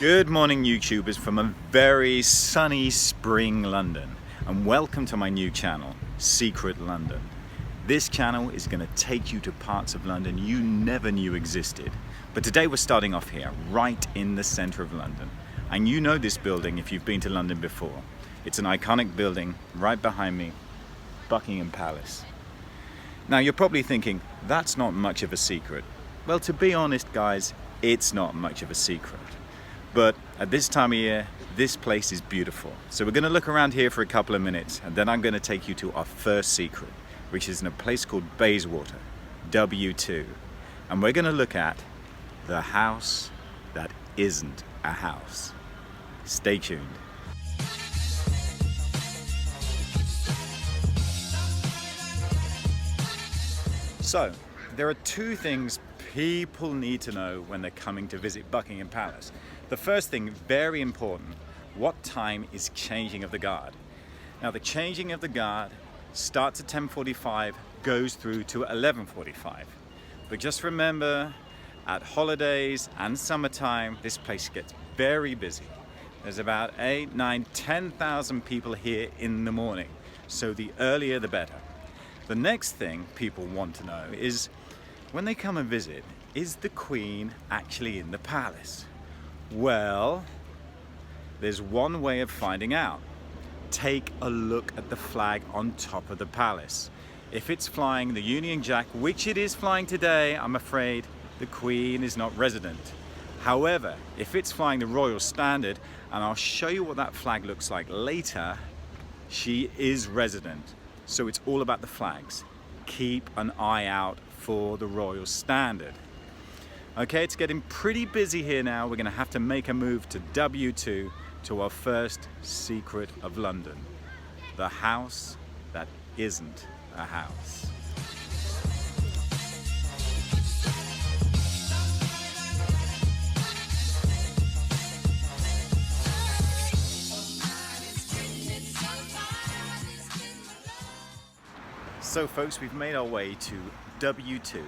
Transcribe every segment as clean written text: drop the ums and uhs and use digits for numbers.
Good morning, YouTubers, from a very sunny spring London, and welcome to my new channel, Secret London. This channel is going to take you to parts of London you never knew existed. But today we're starting off here, right in the centre of London. And you know this building if you've been to London before. It's an iconic building right behind me, Buckingham Palace. Now you're probably thinking, that's not much of a secret. Well, to be honest, guys, it's not much of a secret. But at this time of year, this place is beautiful. So we're going to look around here for a couple of minutes, and then I'm going to take you to our first secret, which is in a place called Bayswater, W2. And we're going to look at the house that isn't a house. Stay tuned. So, there are two things people need to know when they're coming to visit Buckingham Palace. The first thing, very important, what time is changing of the guard? Now the changing of the guard starts at 10:45, goes through to 11:45. But just remember, at holidays and summertime, this place gets very busy. There's about 8, 9, 10,000 people here in the morning. So the earlier the better. The next thing people want to know is, when they come and visit, is the Queen actually in the palace? Well, there's one way of finding out. Take a look at the flag on top of the palace. If it's flying the Union Jack, which it is flying today, I'm afraid the Queen is not resident. However, if it's flying the Royal Standard, and I'll show you what that flag looks like later, she is resident. So it's all about the flags. Keep an eye out for the Royal Standard. Okay, it's getting pretty busy here now. We're going to have to make a move to W2, to our first secret of London. The house that isn't a house. So folks, we've made our way to W2,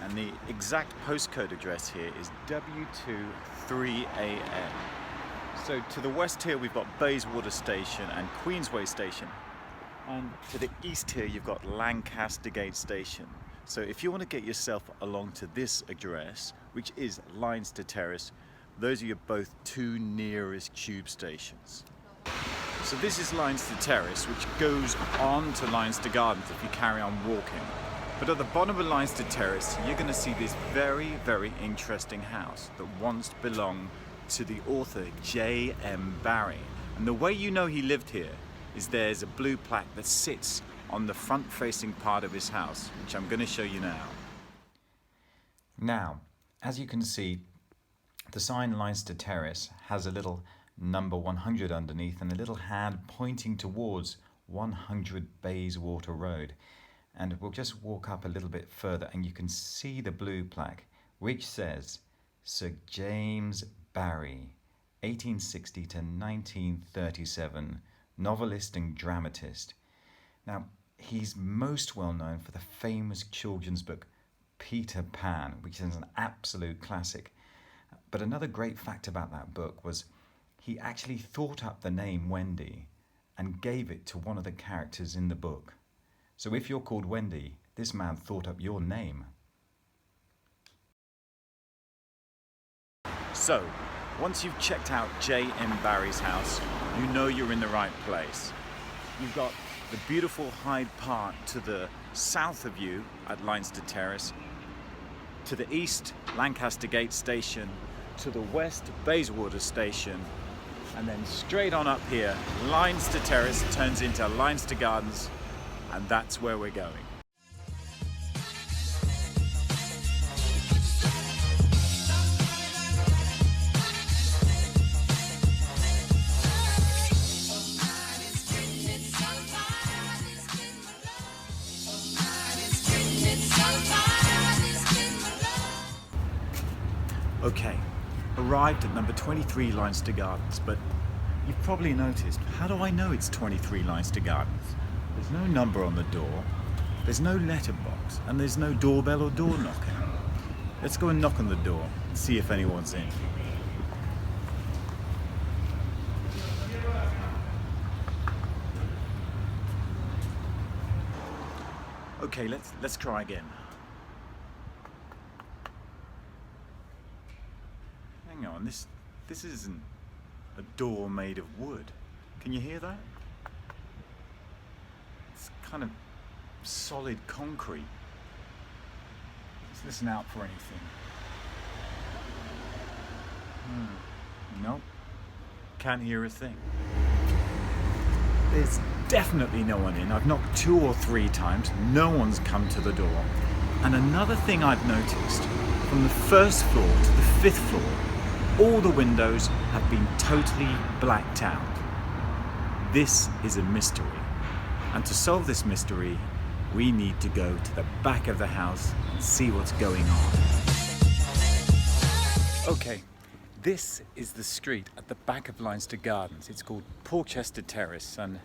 and the exact postcode address here is W2 3AN. So to the west here we've got Bayswater Station and Queensway Station, and to the east here you've got Lancaster Gate Station. So if you want to get yourself along to this address, which is Leinster Terrace, those are your both two nearest tube stations. So this is Leinster Terrace, which goes on to Leinster Gardens if you carry on walking. But at the bottom of Leinster Terrace, you're going to see this very, very interesting house that once belonged to the author J.M. Barrie. And the way you know he lived here is there's a blue plaque that sits on the front-facing part of his house, which I'm going to show you now. Now, as you can see, the sign Leinster Terrace has a little number 100 underneath and a little hand pointing towards 100 Bayswater Road. And we'll just walk up a little bit further and you can see the blue plaque which says Sir James Barrie, 1860 to 1937, novelist and dramatist. Now, he's most well known for the famous children's book Peter Pan, which is an absolute classic. But another great fact about that book was he actually thought up the name Wendy and gave it to one of the characters in the book. So if you're called Wendy, this man thought up your name. So, once you've checked out J.M. Barrie's house, you know you're in the right place. You've got the beautiful Hyde Park to the south of you at Leinster Terrace, to the east, Lancaster Gate Station, to the west, Bayswater Station, and then straight on up here, Leinster Terrace turns into Leinster Gardens, and that's where we're going. Okay, arrived at number 23 Leinster Gardens, but you've probably noticed, how do I know it's 23 Leinster Gardens? There's no number on the door, there's no letterbox, and there's no doorbell or door knocking. Let's go and knock on the door and see if anyone's in. Okay, let's try again. Hang on, this isn't a door made of wood. Can you hear that? It's kind of solid concrete. Let's listen out for anything. Nope. Can't hear a thing. There's definitely no one in. I've knocked 2 or 3 times. No one's come to the door. And another thing I've noticed, from the 1st floor to the 5th floor, all the windows have been totally blacked out. This is a mystery. And to solve this mystery, we need to go to the back of the house and see what's going on. Okay. This is the street at the back of Leinster Gardens. It's called Porchester Terrace and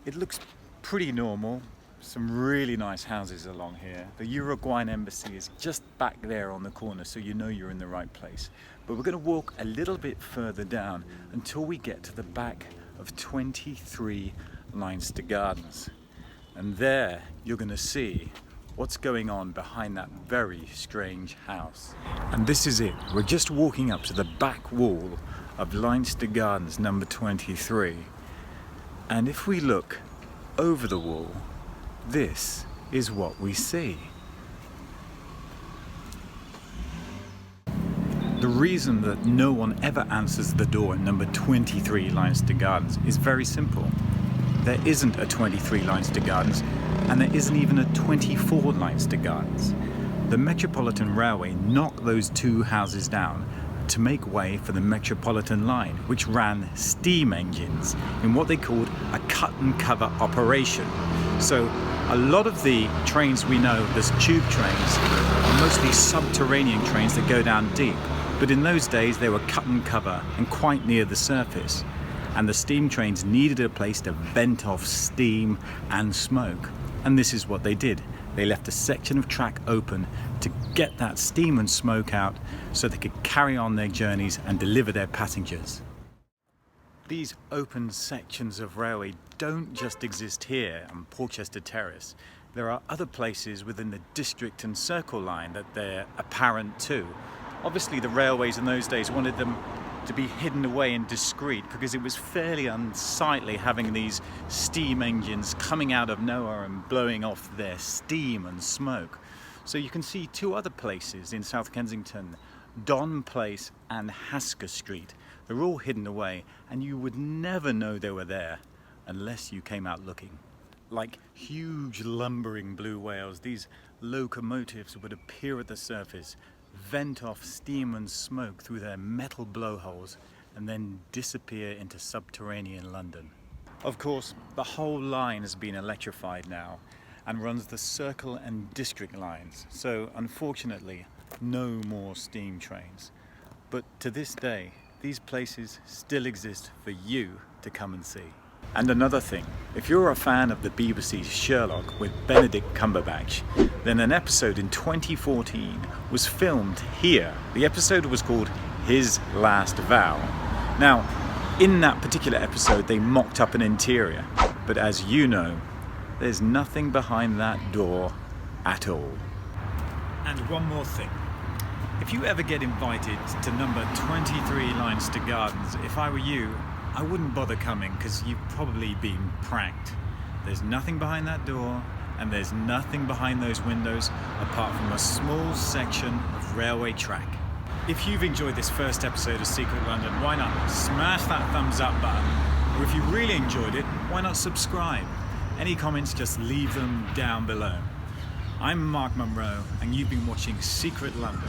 it looks pretty normal. Some really nice houses along here. The Uruguayan embassy is just back there on the corner, so you know you're in the right place. But we're going to walk a little bit further down until we get to the back of 23 Leinster Gardens. And there you're going to see what's going on behind that very strange house. And this is it. We're just walking up to the back wall of Leinster Gardens number 23. And if we look over the wall, this is what we see. The reason that no one ever answers the door at number 23 Leinster Gardens is very simple. There isn't a 23 Leinster Gardens, and there isn't even a 24 Leinster Gardens. The Metropolitan Railway knocked those 2 houses down to make way for the Metropolitan line, which ran steam engines in what they called a cut and cover operation. So a lot of the trains we know as tube trains are mostly subterranean trains that go down deep. But in those days they were cut and cover and quite near the surface. And the steam trains needed a place to vent off steam and smoke. And this is what they did. They left a section of track open to get that steam and smoke out so they could carry on their journeys and deliver their passengers. These open sections of railway don't just exist here on Porchester Terrace. There are other places within the District and Circle line that they're apparent too. Obviously the railways in those days wanted them to be hidden away and discreet because it was fairly unsightly having these steam engines coming out of nowhere and blowing off their steam and smoke. So you can see 2 other places in South Kensington, Don Place and Hasker Street. They're all hidden away and you would never know they were there unless you came out looking. Like huge lumbering blue whales, these locomotives would appear at the surface, vent off steam and smoke through their metal blowholes and then disappear into subterranean London. Of course, the whole line has been electrified now and runs the Circle and District lines, so unfortunately no more steam trains. But to this day, these places still exist for you to come and see. And another thing, if you're a fan of the BBC's Sherlock with Benedict Cumberbatch, then an episode in 2014 was filmed here. The episode was called His Last Vow. Now, in that particular episode they mocked up an interior, but as you know, there's nothing behind that door at all. And one more thing. If you ever get invited to number 23 Leinster Gardens, if I were you, I wouldn't bother coming because you've probably been pranked. There's nothing behind that door and there's nothing behind those windows apart from a small section of railway track. If you've enjoyed this first episode of Secret London, why not smash that thumbs up button? Or if you really enjoyed it, why not subscribe? Any comments, just leave them down below. I'm Mark Munro and you've been watching Secret London.